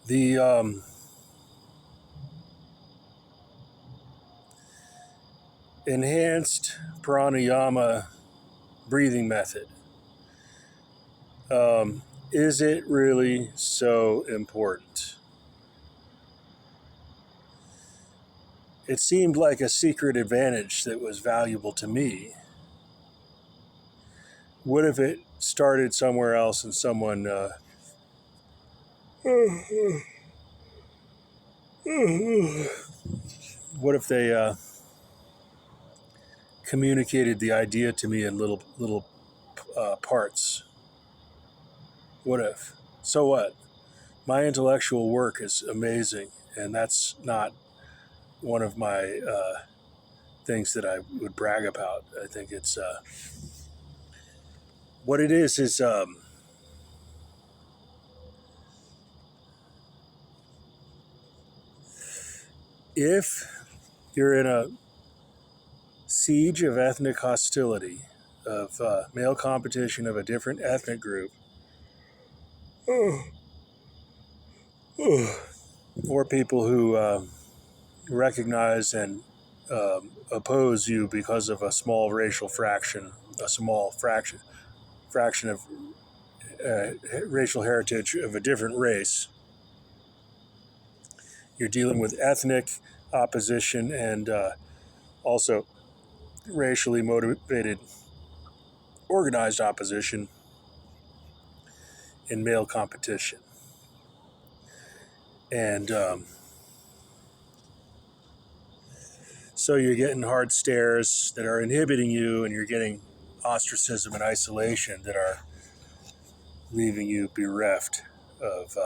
The enhanced pranayama breathing method. Is it really so important? It seemed like a secret advantage that was valuable to me. What if it started somewhere else and someone what if they communicated the idea to me in little parts? What if? So what? My intellectual work is amazing, and that's not one of my things that I would brag about. I think it's what it is if you're in a siege of ethnic hostility, of male competition of a different ethnic group, or people who recognize and oppose you because of a small racial fraction, a small fraction of racial heritage of a different race. You're dealing with ethnic opposition and also racially motivated organized opposition in male competition. And so you're getting hard stares that are inhibiting you, and you're getting ostracism and isolation that are leaving you bereft of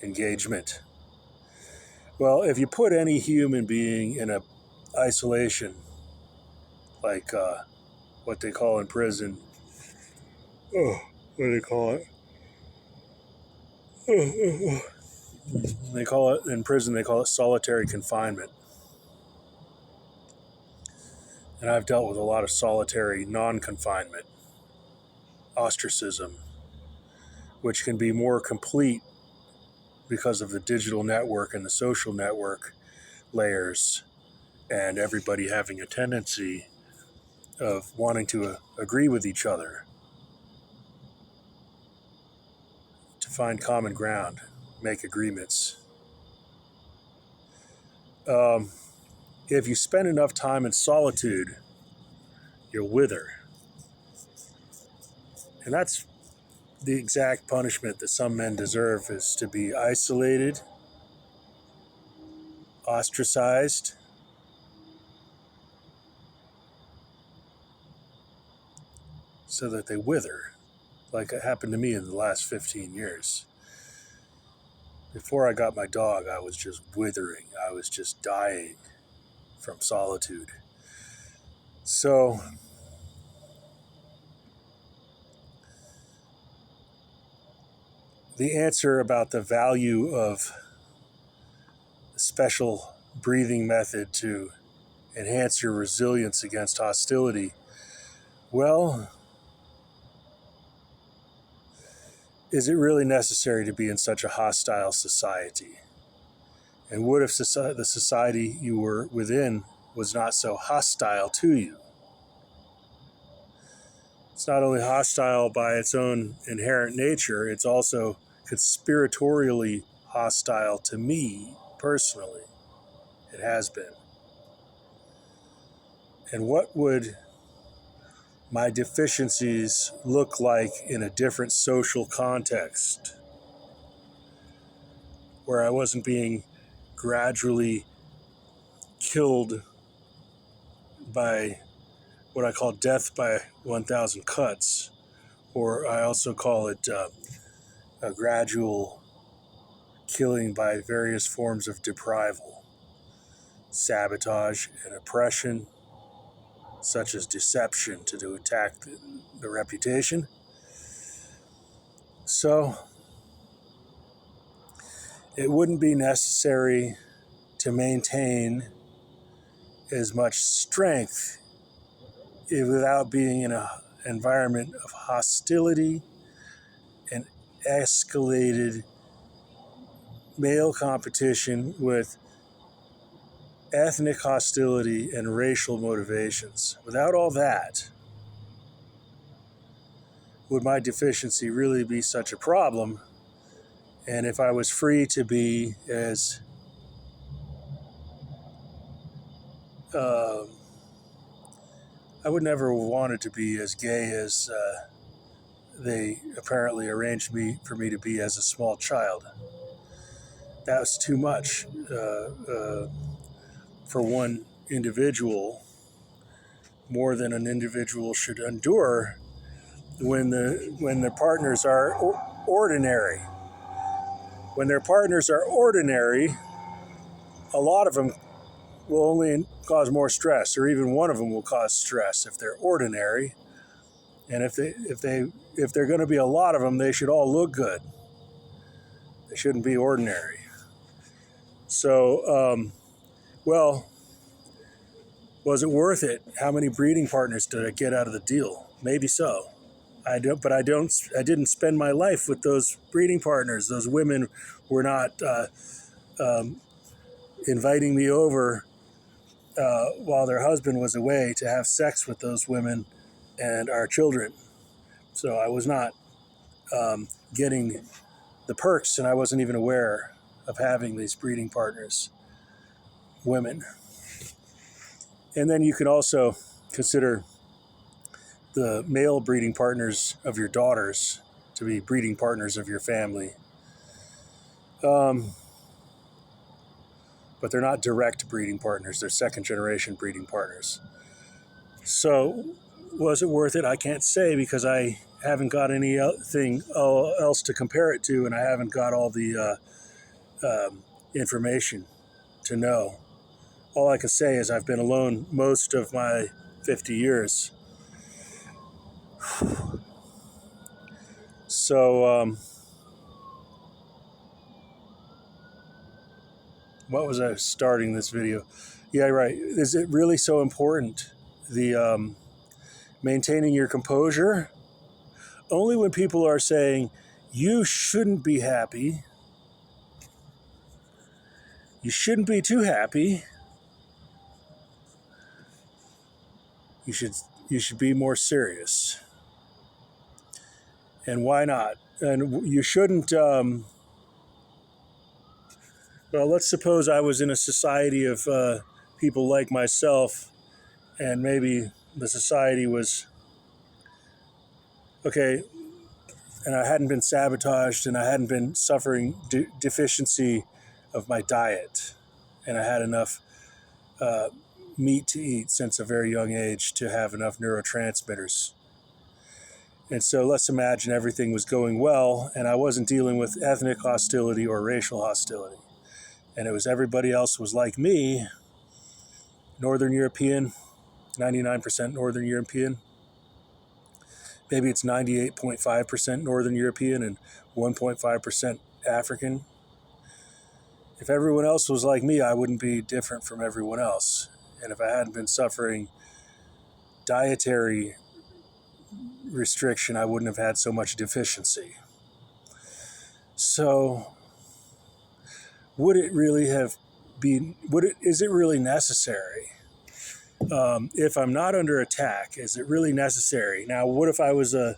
engagement. Well, if you put any human being in a isolation, like what they call in prison, what do they call it? They call it in prison. They call it solitary confinement. And I've dealt with a lot of solitary non-confinement, ostracism, which can be more complete because of the digital network and the social network layers, and everybody having a tendency of wanting to agree with each other, to find common ground, make agreements. If you spend enough time in solitude, you'll wither. And that's the exact punishment that some men deserve, is to be isolated, ostracized, so that they wither, like it happened to me in the last 15 years. Before I got my dog, I was just withering. I was just dying from solitude. So the answer about the value of a special breathing method to enhance your resilience against hostility, well, is it really necessary to be in such a hostile society? And what if the society you were within was not so hostile to you? It's not only hostile by its own inherent nature, it's also conspiratorially hostile to me personally. It has been. And what would my deficiencies look like in a different social context, where I wasn't being gradually killed by what I call death by 1,000 cuts, or I also call it a gradual killing by various forms of deprival, sabotage, and oppression, such as deception to attack the reputation. So it wouldn't be necessary to maintain as much strength without being in an environment of hostility and escalated male competition with ethnic hostility and racial motivations. Without all that, would my deficiency really be such a problem? And if I was free to be as I would never have wanted to be as gay as they apparently arranged for me to be as a small child. That was too much for one individual, more than an individual should endure when their partners are ordinary. When their partners are ordinary, a lot of them will only cause more stress, or even one of them will cause stress if they're ordinary. And if they're going to be a lot of them, they should all look good. They shouldn't be ordinary. So, well, was it worth it? How many breeding partners did I get out of the deal? Maybe so. I didn't spend my life with those breeding partners. Those women were not inviting me over while their husband was away to have sex with those women and our children. So I was not getting the perks, and I wasn't even aware of having these breeding partners, women. And then you can also consider the male breeding partners of your daughters to be breeding partners of your family. But they're not direct breeding partners. They're second generation breeding partners. So was it worth it? I can't say, because I haven't got anything else to compare it to, and I haven't got all the information to know. All I can say is I've been alone most of my 50 years. So, what was I starting this video? Yeah, right. Is it really so important? The maintaining your composure? Only when people are saying, you shouldn't be happy, you shouldn't be too happy, you should be more serious. And why not? And you shouldn't, well, let's suppose I was in a society of people like myself, and maybe the society was, okay, and I hadn't been sabotaged, and I hadn't been suffering deficiency of my diet, and I had enough meat to eat since a very young age to have enough neurotransmitters. And so let's imagine everything was going well, and I wasn't dealing with ethnic hostility or racial hostility. And it was everybody else was like me, Northern European, 99% Northern European. Maybe it's 98.5% Northern European and 1.5% African. If everyone else was like me, I wouldn't be different from everyone else. And if I hadn't been suffering dietary restriction, I wouldn't have had so much deficiency. So, would it really have been? Is it really necessary? If I'm not under attack, is it really necessary? Now, what if I was a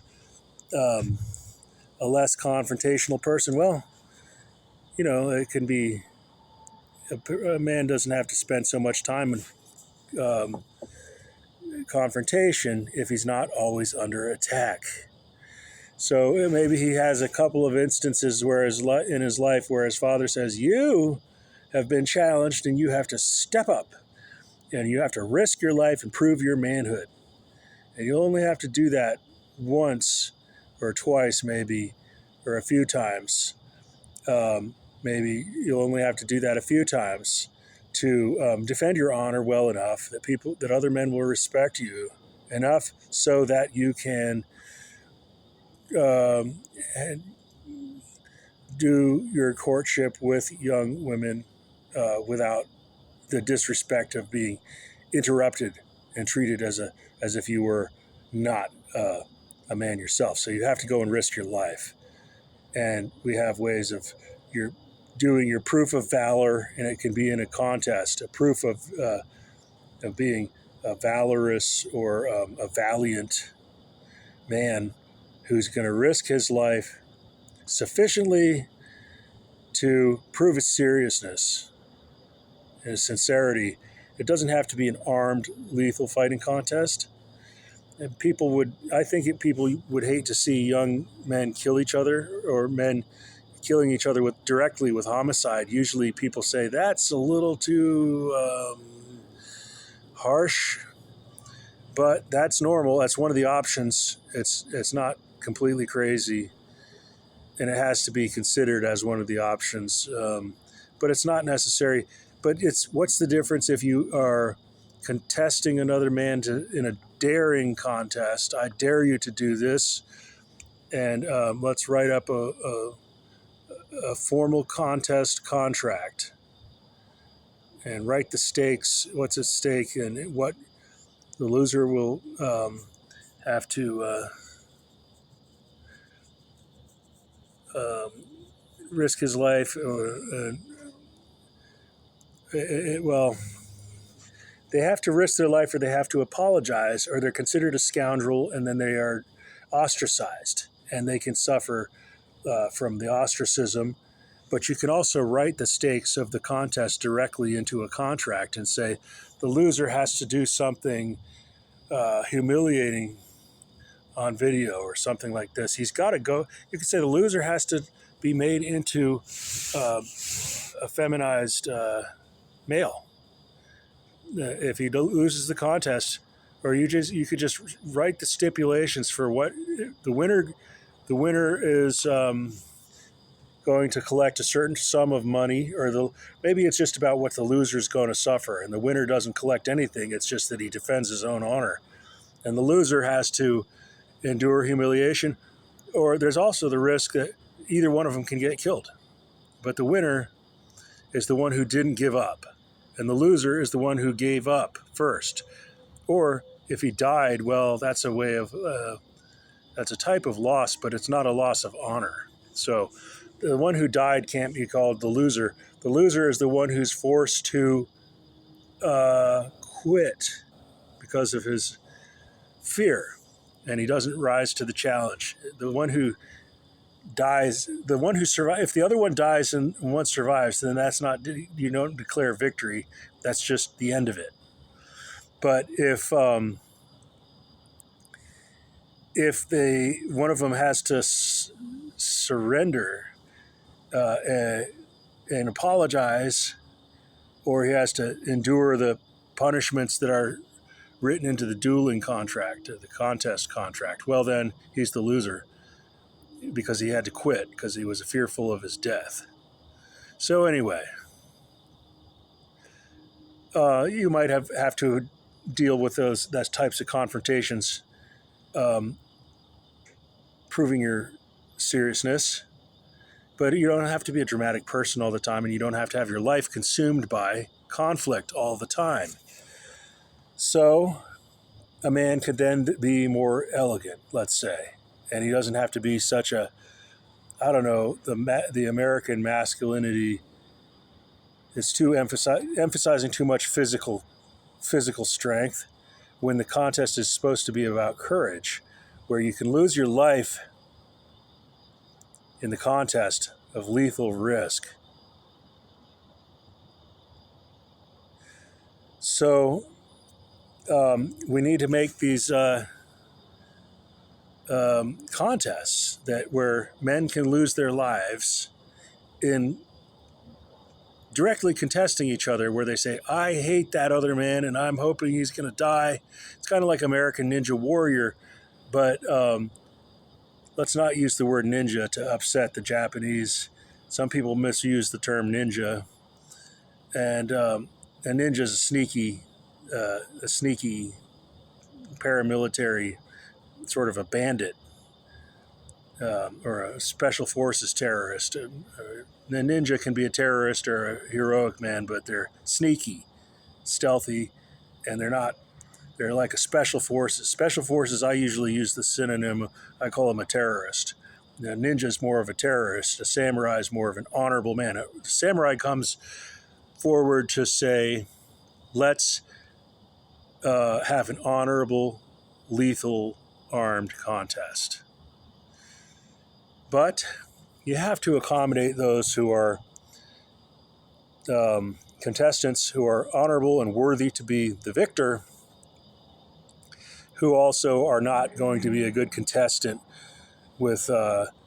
less confrontational person? Well, it can be. A man doesn't have to spend so much time in confrontation if he's not always under attack. So maybe he has a couple of instances in his life where his father says, you have been challenged and you have to step up and you have to risk your life and prove your manhood. And you only have to do that once or twice, maybe, or a few times. Maybe you'll only have to do that a few times to defend your honor well enough that other men will respect you enough so that you can do your courtship with young women without the disrespect of being interrupted and treated as if you were not a man yourself. So you have to go and risk your life. And we have ways of doing your proof of valor, and it can be in a contest, a proof of being a valorous or a valiant man who's going to risk his life sufficiently to prove his seriousness and his sincerity. It doesn't have to be an armed, lethal fighting contest. And I think people would hate to see young men kill each other, or men killing each other directly with homicide. Usually people say that's a little too harsh, but that's normal. That's one of the options. It's not completely crazy, and it has to be considered as one of the options. But it's not necessary. But what's the difference if you are contesting another man in a daring contest? I dare you to do this, and let's write up a formal contest contract and write the stakes, what's at stake, and what the loser will have to risk his life. Well, they have to risk their life, or they have to apologize, or they're considered a scoundrel, and then they are ostracized, and they can suffer from the ostracism. But you can also write the stakes of the contest directly into a contract and say the loser has to do something humiliating on video or something like this. He's got to go. You could say the loser has to be made into a feminized male. If he loses the contest, or you could just write the stipulations for what the winner is going to collect a certain sum of money, or maybe it's just about what the loser is going to suffer, and the winner doesn't collect anything. It's just that he defends his own honor, and the loser has to endure humiliation, or there's also the risk that either one of them can get killed. But the winner is the one who didn't give up, and the loser is the one who gave up first. Or if he died, well, that's a type of loss, but it's not a loss of honor. So the one who died can't be called the loser. The loser is the one who's forced to quit because of his fear, and he doesn't rise to the challenge. The one who dies, the one who survives, if the other one dies and one survives, then that's not, you don't declare victory. That's just the end of it. But if one of them has to surrender and apologize, or he has to endure the punishments that are written into the dueling contract, the contest contract, well, then he's the loser because he had to quit because he was fearful of his death. So anyway, you might have to deal with those types of confrontations, proving your seriousness. But you don't have to be a dramatic person all the time, and you don't have to have your life consumed by conflict all the time. So a man could then be more elegant, let's say, and he doesn't have to be such a, I don't know, the American masculinity is too emphasizing too much physical strength, when the contest is supposed to be about courage, where you can lose your life in the contest of lethal risk. So we need to make these contests where men can lose their lives in directly contesting each other, where they say, I hate that other man and I'm hoping he's going to die. It's kind of like American Ninja Warrior, but let's not use the word ninja to upset the Japanese. Some people misuse the term ninja, and a ninja is a sneaky paramilitary, sort of a bandit, or a special forces terrorist. A ninja can be a terrorist or a heroic man, but they're sneaky, stealthy, and they're like a special forces. Special forces, I usually use the synonym, I call them a terrorist. A ninja's more of a terrorist. A samurai is more of an honorable man. A samurai comes forward to say, let's have an honorable, lethal, armed contest. But you have to accommodate those who are contestants who are honorable and worthy to be the victor, who also are not going to be a good contestant with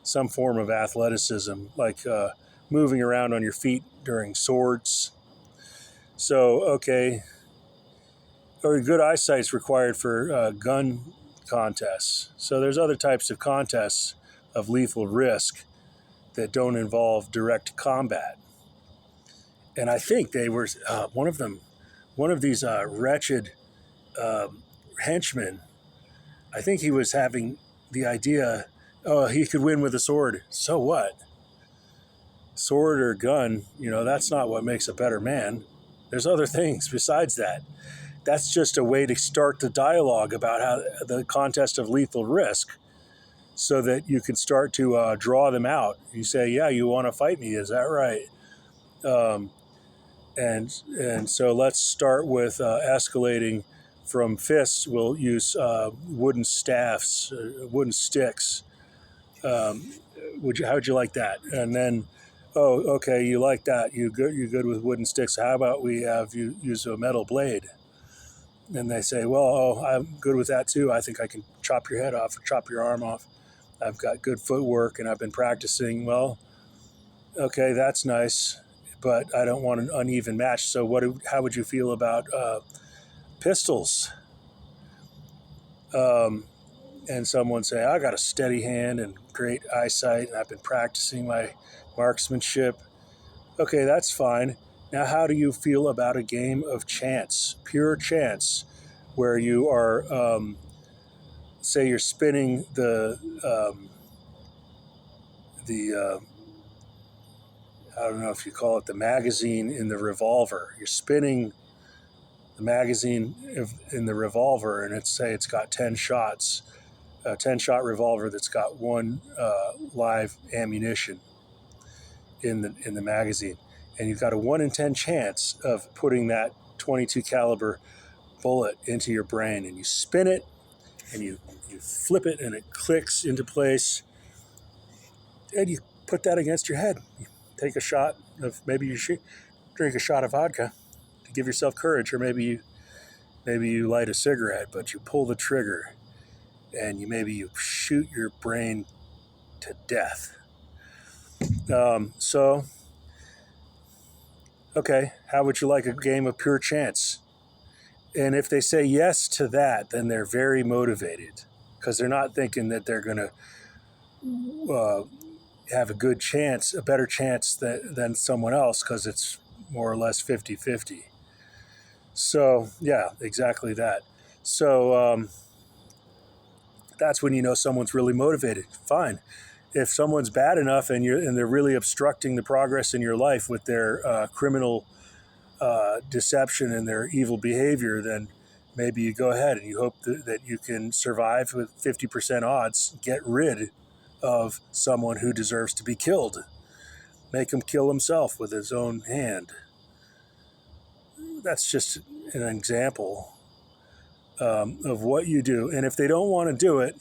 some form of athleticism, like moving around on your feet during swords. So, okay, or good eyesight is required for gun contests. So there's other types of contests of lethal risk that don't involve direct combat. And I think they were one of these wretched henchmen. I think he was having the idea, oh, he could win with a sword. So what? Sword or gun, that's not what makes a better man. There's other things besides that. That's just a way to start the dialogue about how the contest of lethal risk, so that you can start to draw them out. You say, yeah, you want to fight me, is that right? And so let's start with escalating from fists. We'll use wooden staffs, wooden sticks. How would you like that? And then, oh, okay, you like that. You're good with wooden sticks. How about we have you use a metal blade? And they say, well, oh, I'm good with that too. I think I can chop your head off or chop your arm off. I've got good footwork and I've been practicing. Well, okay, that's nice, but I don't want an uneven match. So how would you feel about pistols? And someone say, I got a steady hand and great eyesight, and I've been practicing my marksmanship. Okay, that's fine. Now, how do you feel about a game of chance, pure chance, where you are, say, you're spinning I don't know if you call it the magazine in the revolver. You're spinning the magazine in the revolver, and it's got 10 shots, a 10-shot revolver that's got one live ammunition in the magazine, and you've got a 1 in 10 chance of putting that 22 caliber bullet into your brain, and you spin it and you flip it and it clicks into place, and you put that against your head. You take a shot of, maybe you drink a shot of vodka to give yourself courage, or maybe you light a cigarette, but you pull the trigger and you shoot your brain to death. So, okay, how would you like a game of pure chance? And if they say yes to that, then they're very motivated, because they're not thinking that they're going to have a good chance, a better chance than someone else, because it's more or less 50-50. So, yeah, exactly that. So that's when you know someone's really motivated. Fine. If someone's bad enough and they're really obstructing the progress in your life with their criminal deception and their evil behavior, then maybe you go ahead and you hope that you can survive with 50% odds, get rid of someone who deserves to be killed. Make him kill himself with his own hand. That's just an example of what you do. And if they don't want to do it,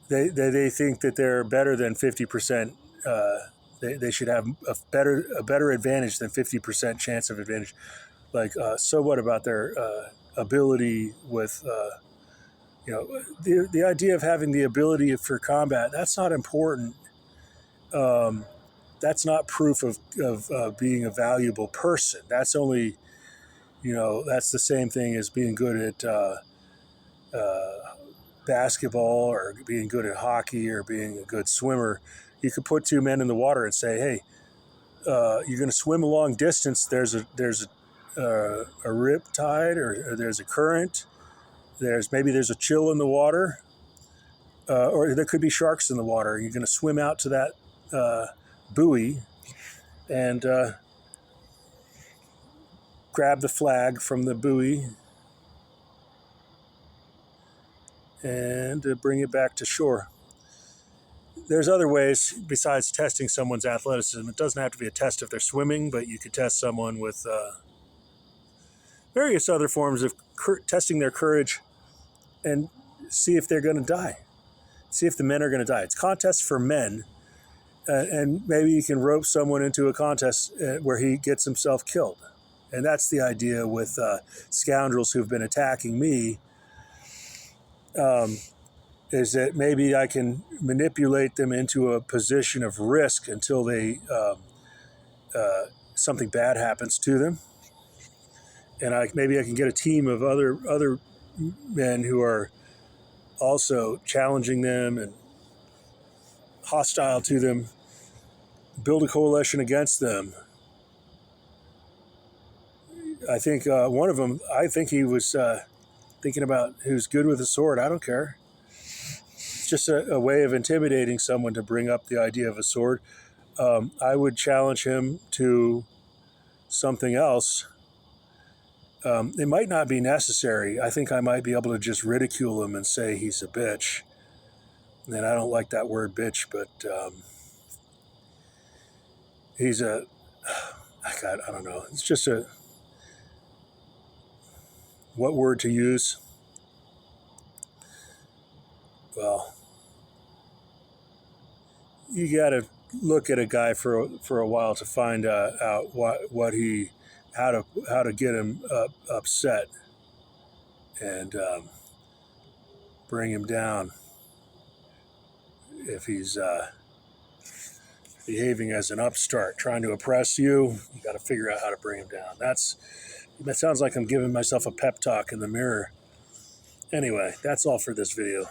they think that they're better than 50%. They should have a better advantage than 50% chance of advantage. Like, so what about their ability with, the idea of having the ability for combat? That's not important. That's not proof of being a valuable person. That's only, that's the same thing as being good at basketball, or being good at hockey, or being a good swimmer. You could put two men in the water and say, hey, you're going to swim a long distance. There's a rip tide, or there's a current. There's a chill in the water, or there could be sharks in the water. You're going to swim out to that buoy and grab the flag from the buoy and bring it back to shore. There's other ways besides testing someone's athleticism. It doesn't have to be a test if they're swimming, but you could test someone with various other forms of testing their courage and see if they're going to die. See if the men are going to die. It's contests for men, and maybe you can rope someone into a contest where he gets himself killed. And that's the idea with scoundrels who've been attacking me, is that maybe I can manipulate them into a position of risk until they something bad happens to them. And maybe I can get a team of other men who are also challenging them and hostile to them, build a coalition against them. I think one of them, I think he was thinking about who's good with a sword. I don't care. It's just a way of intimidating someone to bring up the idea of a sword. I would challenge him to something else. It might not be necessary. I think I might be able to just ridicule him and say he's a bitch. And I don't like that word bitch, but he's a, God, I don't know. It's just what word to use? Well, you got to look at a guy for a while to find out how to get him upset and bring him down if he's behaving as an upstart, trying to oppress you. You got to figure out how to bring him down. That sounds like I'm giving myself a pep talk in the mirror. Anyway, that's all for this video.